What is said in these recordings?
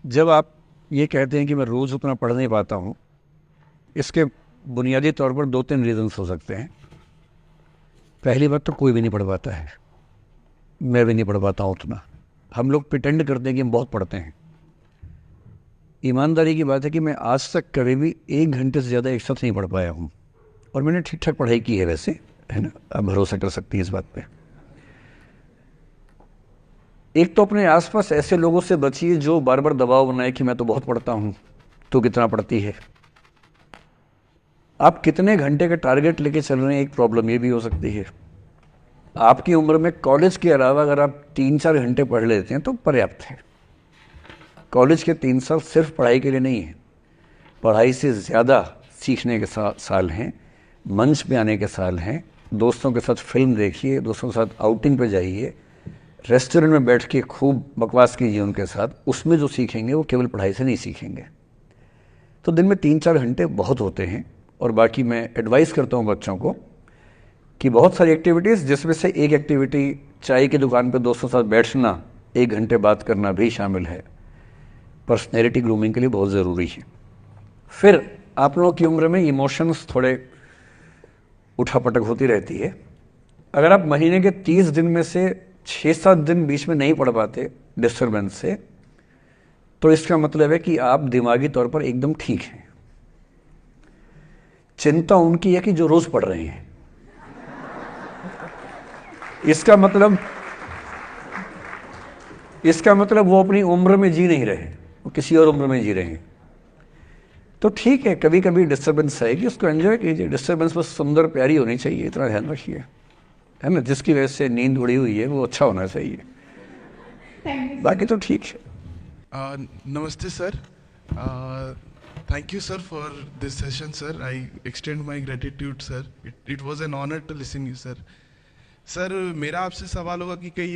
जब आप ये कहते हैं कि मैं रोज़ उतना पढ़ नहीं पाता हूँ, इसके बुनियादी तौर पर 2-3 रीज़न्स हो सकते हैं। पहली बात तो कोई भी नहीं पढ़ पाता है, मैं भी नहीं पढ़ पाता हूँ उतना। हम लोग प्रिटेंड करते हैं कि हम बहुत पढ़ते हैं। ईमानदारी की बात है कि मैं आज तक कभी भी 1 घंटे से ज़्यादा एक साथ नहीं पढ़ पाया हूँ, और मैंने ठीक ठाक पढ़ाई की है वैसे, है ना, आप भरोसा कर सकती हैं इस बात पे। एक तो अपने आसपास ऐसे लोगों से बचिए जो बार बार दबाव बनाए कि मैं तो बहुत पढ़ता हूँ, तो कितना पढ़ती है। आप कितने घंटे का टारगेट लेके चल रहे हैं, एक प्रॉब्लम ये भी हो सकती है। आपकी उम्र में कॉलेज के अलावा अगर आप 3-4 घंटे पढ़ लेते हैं तो पर्याप्त है। कॉलेज के 3 साल सिर्फ पढ़ाई के लिए नहीं है, पढ़ाई से ज़्यादा सीखने के साल हैं, मंच पे आने के साल हैं। दोस्तों के साथ फिल्म देखिए, दोस्तों के साथ आउटिंग पे जाइए, रेस्टोरेंट में बैठ के खूब बकवास कीजिए उनके साथ। उसमें जो सीखेंगे वो केवल पढ़ाई से नहीं सीखेंगे। तो दिन में 3-4 घंटे बहुत होते हैं। और बाकी मैं एडवाइस करता हूँ बच्चों को कि बहुत सारी एक्टिविटीज़, जिसमें से एक एक्टिविटी चाय की दुकान पे दोस्तों के साथ बैठना, 1 घंटे बात करना भी शामिल है। पर्सनैलिटी ग्रूमिंग के लिए बहुत ज़रूरी है। फिर आप लोगों की उम्र में इमोशंस थोड़े उठापटक होती रहती है। अगर आप महीने के 30 दिन में से 6-7 दिन बीच में नहीं पढ़ पाते डिस्टर्बेंस से, तो इसका मतलब है कि आप दिमागी तौर पर एकदम ठीक हैं। चिंता उनकी है कि जो रोज पढ़ रहे हैं। इसका मतलब वो अपनी उम्र में जी नहीं रहे, वो किसी और उम्र में जी रहे हैं। तो ठीक है, कभी कभी डिस्टर्बेंस है कि उसको एंजॉय कीजिए। डिस्टर्बेंस बस सुंदर प्यारी होनी चाहिए, इतना ध्यान रखिए, है ना। जिसकी वजह से नींद उड़ी हुई है वो अच्छा होना चाहिए, बाकी तो ठीक है। Namaste, sir. Thank you, sir, for this session, sir. I extend my gratitude, sir. It was an honor to listen you, sir. Sir मेरा आपसे सवाल होगा कि कई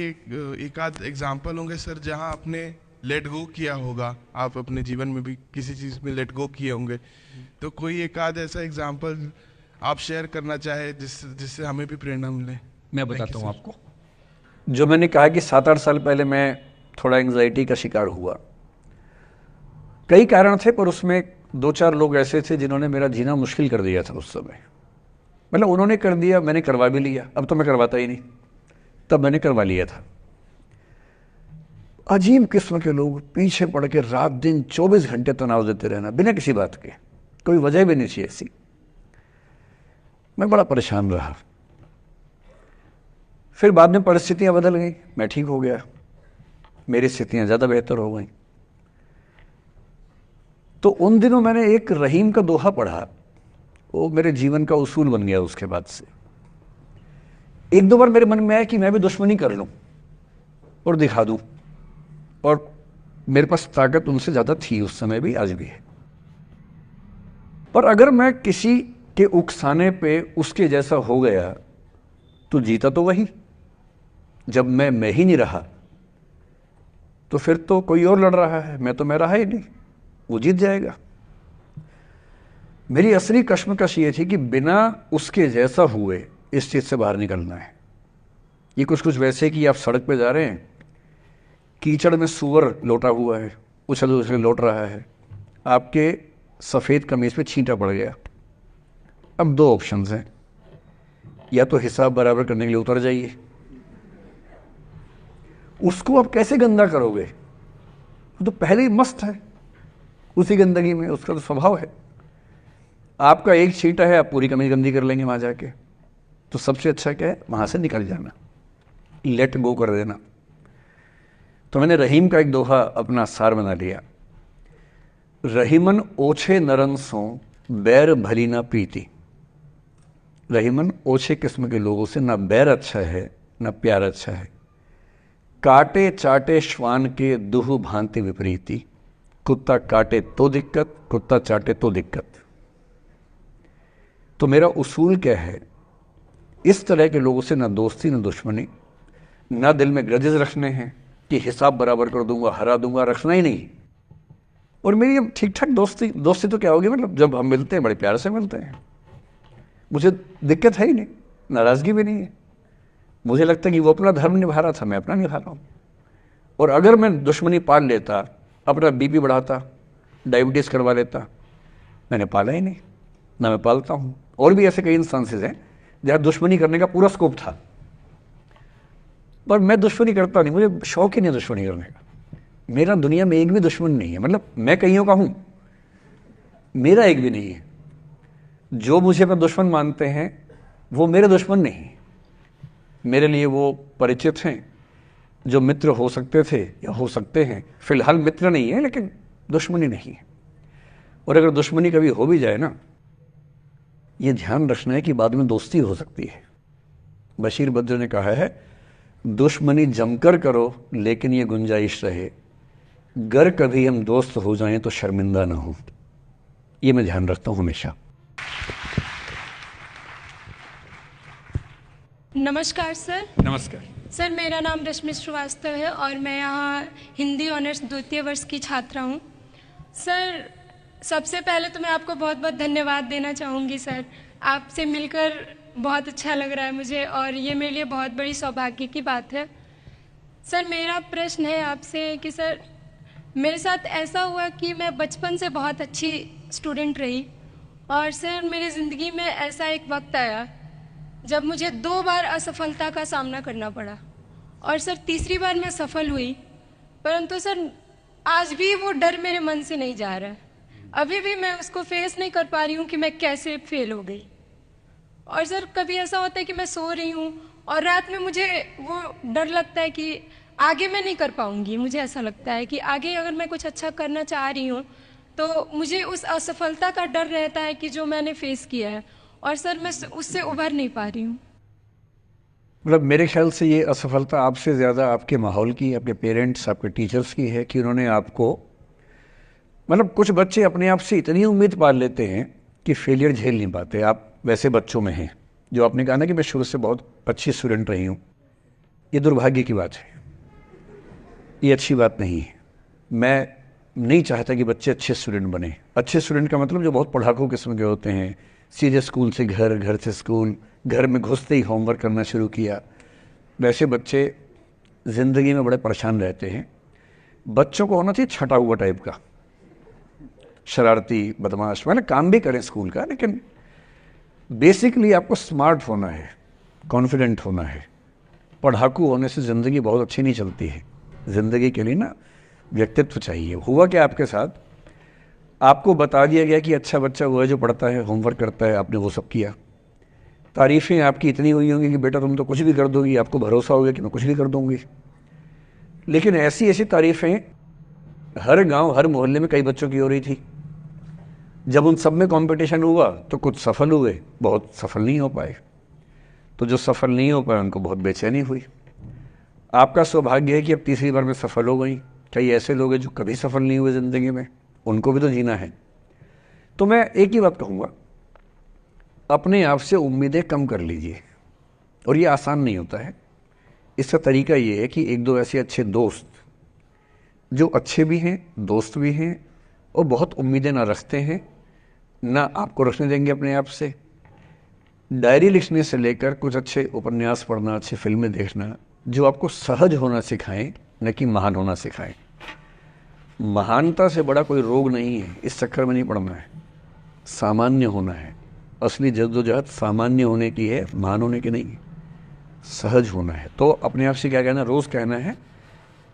एक आध एग्जाम्पल होंगे सर जहां आपने लेट गो किया होगा, आप अपने जीवन में भी किसी चीज़ में लेट गो किए होंगे, तो कोई एक आध ऐसा एग्जाम्पल आप शेयर करना चाहे जिससे हमें भी प्रेरणा मिले। मैं बताता हूँ आपको। जो मैंने कहा कि 7-8 साल पहले मैं थोड़ा एंग्जाइटी का शिकार हुआ। कई कारण थे, पर उसमें 2-4 लोग ऐसे थे जिन्होंने मेरा जीना मुश्किल कर दिया था उस समय। मतलब उन्होंने कर दिया, मैंने करवा भी लिया। अब तो मैं करवाता ही नहीं, तब मैंने करवा लिया था। अजीब किस्म के लोग, पीछे पड़ के रात दिन 24 घंटे तनाव देते रहना बिना किसी बात के, कोई वजह भी नहीं थी ऐसी। मैं बड़ा परेशान रहा। फिर बाद में परिस्थितियां बदल गई, मैं ठीक हो गया, मेरी स्थितियां ज़्यादा बेहतर हो गई। तो उन दिनों मैंने एक रहीम का दोहा पढ़ा, वो मेरे जीवन का उसूल बन गया। उसके बाद से 1-2 बार मेरे मन में आया कि मैं भी दुश्मनी कर लूं और दिखा दूं, और मेरे पास ताकत उनसे ज़्यादा थी उस समय भी, आज भी है। पर अगर मैं किसी के उकसाने पे उसके जैसा हो गया तो जीता तो वही। जब मैं ही नहीं रहा तो फिर तो कोई और लड़ रहा है, मैं रहा ही नहीं, वो जीत जाएगा। मेरी असली कश्मकश ये थी कि बिना उसके जैसा हुए इस चीज़ से बाहर निकलना है। ये कुछ वैसे कि आप सड़क पे जा रहे हैं, कीचड़ में सूअर लोटा हुआ है, उछल उछल लौट रहा है, आपके सफ़ेद कमीज पे छींटा पड़ गया। अब 2 ऑप्शंस हैं, या तो हिसाब बराबर करने के लिए उतर जाइए, उसको आप कैसे गंदा करोगे, वो तो पहले ही मस्त है उसी गंदगी में, उसका तो स्वभाव है। आपका एक छींटा है, आप पूरी कमीज गंदी कर लेंगे वहां जाके। तो सबसे अच्छा क्या है, वहां से निकल जाना, लेट गो कर देना। तो मैंने रहीम का एक दोहा अपना सार बना लिया। रहीमन ओछे नरन सो बैर भली ना प्रीति। रहीमन ओछे किस्म के लोगों से ना बैर अच्छा है ना प्यार अच्छा है। काटे चाटे श्वान के दुह भांति विपरीति। कुत्ता काटे तो दिक्कत, कुत्ता चाटे तो दिक्कत। तो मेरा उसूल क्या है, इस तरह के लोगों से ना दोस्ती ना दुश्मनी, ना दिल में ग्रजेस रखने हैं कि हिसाब बराबर कर दूंगा, हरा दूंगा, रखना ही नहीं। और मेरी अब ठीक ठाक दोस्ती तो क्या होगी, मतलब जब हम मिलते हैं बड़े प्यार से मिलते हैं, मुझे दिक्कत है ही नहीं, नाराज़गी भी नहीं है। मुझे लगता है कि वो अपना धर्म निभा रहा था, मैं अपना निभा रहा हूँ। और अगर मैं दुश्मनी पाल लेता अपना बीपी बढ़ाता, डायबिटीज़ करवा लेता। मैंने पाला ही नहीं, ना मैं पालता हूँ। और भी ऐसे कई इंस्टांसेस हैं जहाँ दुश्मनी करने का पूरा स्कोप था, पर मैं दुश्मनी करता नहीं, मुझे शौक ही नहीं दुश्मनी करने का। मेरा दुनिया में एक भी दुश्मन नहीं है, मतलब मैं कईयों का हूँ, मेरा एक भी नहीं है। जो मुझे अपना दुश्मन मानते हैं वो मेरे दुश्मन नहीं, मेरे लिए वो परिचित हैं, जो मित्र हो सकते थे या हो सकते हैं। फिलहाल मित्र नहीं है, लेकिन दुश्मनी नहीं है। और अगर दुश्मनी कभी हो भी जाए ना, ये ध्यान रखना है कि बाद में दोस्ती हो सकती है। बशीर बद्र ने कहा है, दुश्मनी जमकर करो लेकिन ये गुंजाइश रहे, गर कभी हम दोस्त हो जाएं तो शर्मिंदा ना हो। ये मैं ध्यान रखता हूं हमेशा। नमस्कार सर। नमस्कार सर, मेरा नाम रश्मि श्रीवास्तव है और मैं यहाँ हिंदी ऑनर्स द्वितीय वर्ष की छात्रा हूँ। सर, सबसे पहले तो मैं आपको बहुत बहुत धन्यवाद देना चाहूँगी सर। आपसे मिलकर बहुत अच्छा लग रहा है मुझे और ये मेरे लिए बहुत बड़ी सौभाग्य की बात है। सर, मेरा प्रश्न है आपसे कि सर, मेरे साथ ऐसा हुआ कि मैं बचपन से बहुत अच्छी स्टूडेंट रही और सर मेरी ज़िंदगी में ऐसा एक वक्त आया जब मुझे 2 बार असफलता का सामना करना पड़ा और सर तीसरी बार मैं सफल हुई, परंतु सर आज भी वो डर मेरे मन से नहीं जा रहा है। अभी भी मैं उसको फेस नहीं कर पा रही हूँ कि मैं कैसे फेल हो गई। और सर कभी ऐसा होता है कि मैं सो रही हूँ और रात में मुझे वो डर लगता है कि आगे मैं नहीं कर पाऊँगी। मुझे ऐसा लगता है कि आगे अगर मैं कुछ अच्छा करना चाह रही हूँ तो मुझे उस असफलता का डर रहता है कि जो मैंने फेस किया है, और सर मैं उससे उभर नहीं पा रही हूँ। मतलब मेरे ख्याल से ये असफलता आपसे ज़्यादा आपके माहौल की, आपके पेरेंट्स, आपके टीचर्स की है कि उन्होंने आपको, मतलब कुछ बच्चे अपने आप से इतनी उम्मीद पाल लेते हैं कि फेलियर झेल नहीं पाते। आप वैसे बच्चों में हैं। जो आपने कहा ना कि मैं शुरू से बहुत अच्छी स्टूडेंट रही हूँ, ये दुर्भाग्य की बात है, ये अच्छी बात नहीं है। मैं नहीं चाहता कि बच्चे अच्छे स्टूडेंट बने। अच्छे स्टूडेंट का मतलब जो बहुत पढ़ाकू किस्म के होते हैं, सीधे स्कूल से घर, घर से स्कूल, घर में घुसते ही होमवर्क करना शुरू किया, वैसे बच्चे ज़िंदगी में बड़े परेशान रहते हैं। बच्चों को होना चाहिए छटा हुआ टाइप का, शरारती, बदमाश, मतलब काम भी करें स्कूल का, लेकिन बेसिकली आपको स्मार्ट होना है, कॉन्फिडेंट होना है। पढ़ाकू होने से ज़िंदगी बहुत अच्छी नहीं चलती है। ज़िंदगी के लिए ना व्यक्तित्व चाहिए। हुआ क्या आपके साथ, आपको बता दिया गया कि अच्छा बच्चा वो है जो पढ़ता है, होमवर्क करता है, आपने वो सब किया। तारीफ़ें आपकी इतनी हुई होंगी कि बेटा तुम तो कुछ भी कर दोगी, आपको भरोसा हो गया कि मैं कुछ भी कर दूंगी। लेकिन ऐसी ऐसी तारीफ़ें हर गांव, हर मोहल्ले में कई बच्चों की हो रही थी। जब उन सब में कंपटीशन हुआ तो कुछ सफल हुए, बहुत सफल नहीं हो पाए। तो जो सफल नहीं हो पाए उनको बहुत बेचैनी हुई। आपका सौभाग्य है कि अब तीसरी बार में सफल हो गई। कई ऐसे लोग हैं जो कभी सफल नहीं हुए ज़िंदगी में, उनको भी तो जीना है। तो मैं एक ही बात कहूँगा, अपने आप से उम्मीदें कम कर लीजिए। और ये आसान नहीं होता है। इसका तरीका ये है कि 1-2 ऐसे अच्छे दोस्त जो अच्छे भी हैं, दोस्त भी हैं और बहुत उम्मीदें ना रखते हैं, ना आपको रखने देंगे अपने आप से। डायरी लिखने से लेकर कुछ अच्छे उपन्यास पढ़ना, अच्छी फिल्में देखना, जो आपको सहज होना सिखाएं, न कि महान होना सिखाएं। महानता से बड़ा कोई रोग नहीं है, इस चक्कर में नहीं पड़ना है। सामान्य होना है। असली जद्दोजहद सामान्य होने की है, महान होने की नहीं। सहज होना है। तो अपने आप से क्या कहना, रोज़ कहना है,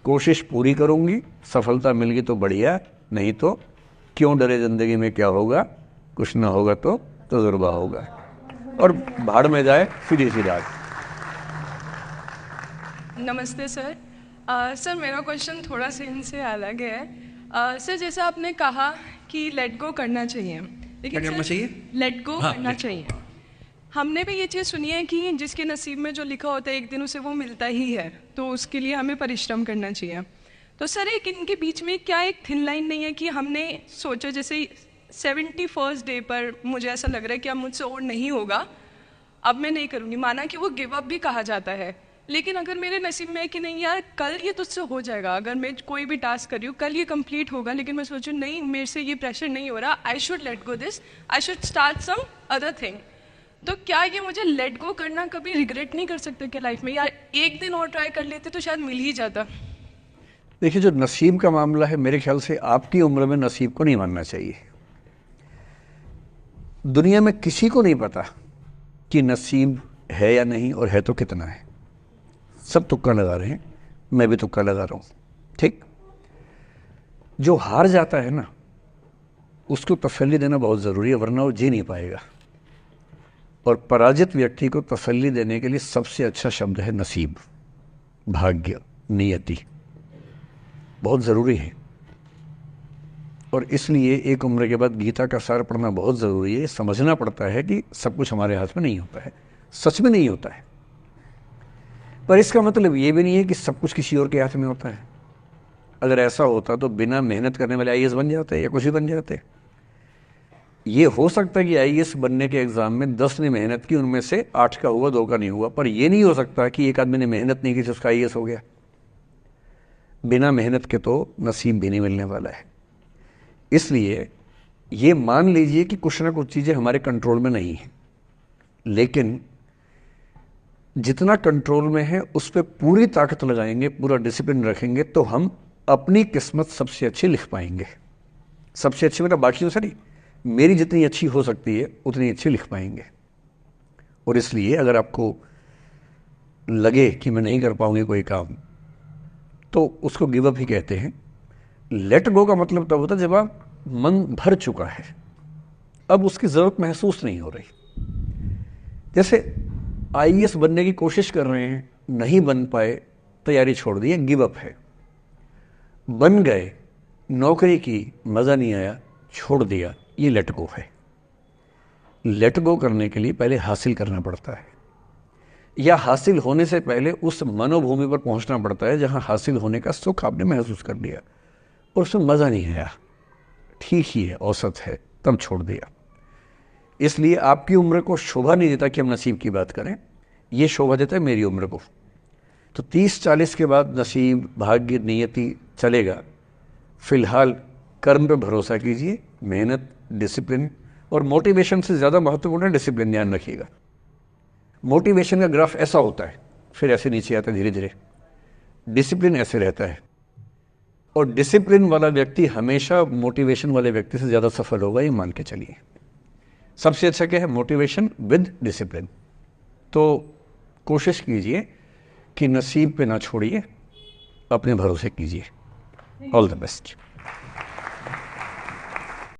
कोशिश पूरी करूँगी, सफलता मिल गई तो बढ़िया, नहीं तो क्यों डरे, ज़िंदगी में क्या होगा, कुछ ना होगा तो तजुर्बा होगा, और भाड़ में जाए सीधी सी रात। नमस्ते सर। सर मेरा क्वेश्चन थोड़ा सा इनसे अलग है। सर जैसे आपने कहा कि लेट गो करना चाहिए, लेकिन क्या करना चाहिए? लेट गो करना चाहिए। हमने भी ये चीज़ सुनी है कि जिसके नसीब में जो लिखा होता है एक दिन उसे वो मिलता ही है, तो उसके लिए हमें परिश्रम करना चाहिए। तो सर एक इनके बीच में क्या एक थिन लाइन नहीं है कि हमने सोचा जैसे 71st डे पर मुझे ऐसा लग रहा है कि अब मुझसे और नहीं होगा, अब मैं नहीं करूँगी। माना कि वो गिव अप भी कहा जाता है, लेकिन अगर मेरे नसीब में है कि नहीं यार कल ये तुझसे हो जाएगा, अगर मैं कोई भी टास्क कर रही हूँ कल ये कंप्लीट होगा, लेकिन मैं सोचूँ नहीं मेरे से ये प्रेशर नहीं हो रहा, I should let go this, I should start some other thing. तो क्या ये मुझे लेट गो करना कभी रिग्रेट नहीं कर सकते क्या लाइफ में, यार एक दिन और ट्राई कर लेते तो शायद मिल ही जाता? देखिए, जो नसीब का मामला है, मेरे ख्याल से आपकी उम्र में नसीब को नहीं मानना चाहिए। दुनिया में किसी को नहीं पता कि नसीब है या नहीं, और है तो कितना है। सब तुक्का लगा रहे हैं, मैं भी तुक्का लगा रहा हूँ, ठीक। जो हार जाता है ना, उसको तसल्ली देना बहुत ज़रूरी है, वरना वो जी नहीं पाएगा। और पराजित व्यक्ति को तसल्ली देने के लिए सबसे अच्छा शब्द है नसीब, भाग्य, नियति। बहुत ज़रूरी है। और इसलिए एक उम्र के बाद गीता का सार पढ़ना बहुत ज़रूरी है। समझना पड़ता है कि सब कुछ हमारे हाथ में नहीं होता है, सच में नहीं होता है। पर इसका मतलब ये भी नहीं है कि सब कुछ किसी और के हाथ में होता है। अगर ऐसा होता तो बिना मेहनत करने वाले आईएएस बन जाते या कुछ भी बन जाते। ये हो सकता है कि आईएएस बनने के एग्जाम में 10 ने मेहनत की, उनमें से 8 का हुआ, 2 का नहीं हुआ। पर यह नहीं हो सकता कि एक आदमी ने मेहनत नहीं की तो उसका आईएएस हो गया। बिना मेहनत के तो नसीब भी नहीं मिलने वाला है। इसलिए ये मान लीजिए कि कुछ ना कुछ चीज़ें हमारे कंट्रोल में नहीं है, लेकिन जितना कंट्रोल में है उस पर पूरी ताकत लगाएंगे, पूरा डिसिप्लिन रखेंगे, तो हम अपनी किस्मत सबसे अच्छी लिख पाएंगे। सबसे अच्छी मतलब बाकियों से नहीं, मेरी जितनी अच्छी हो सकती है उतनी अच्छी लिख पाएंगे। और इसलिए अगर आपको लगे कि मैं नहीं कर पाऊंगी कोई काम, तो उसको गिव अप ही कहते हैं। लेट गो का मतलब तब होता है जब आप मन भर चुका है, अब उसकी ज़रूरत महसूस नहीं हो रही। जैसे आईएएस बनने की कोशिश कर रहे हैं, नहीं बन पाए, तैयारी छोड़ दी, गिव अप है। बन गए, नौकरी की, मज़ा नहीं आया, छोड़ दिया, ये लेट गो है। लेट गो करने के लिए पहले हासिल करना पड़ता है, या हासिल होने से पहले उस मनोभूमि पर पहुंचना पड़ता है जहां हासिल होने का सुख आपने महसूस कर लिया और उसमें मज़ा नहीं आया, ठीक ही है, औसत है, तब छोड़ दिया। इसलिए आपकी उम्र को शोभा नहीं देता कि हम नसीब की बात करें, ये शोभा देता है मेरी उम्र को। तो 30-40 के बाद नसीब, भाग्य, नियति चलेगा। फिलहाल कर्म पे भरोसा कीजिए, मेहनत, डिसिप्लिन, और मोटिवेशन से ज़्यादा महत्वपूर्ण है डिसिप्लिन, ध्यान रखिएगा। मोटिवेशन का ग्राफ ऐसा होता है, फिर ऐसे नीचे आता है धीरे धीरे। डिसिप्लिन ऐसे रहता है, और डिसिप्लिन वाला व्यक्ति हमेशा मोटिवेशन वाले व्यक्ति से ज़्यादा सफल होगा, ये मान के चलिए। सबसे अच्छा क्या है? Motivation with discipline. तो कोशिश कीजिए कि नसीब पे ना छोड़िए, अपने भरोसे कीजिए। All the best.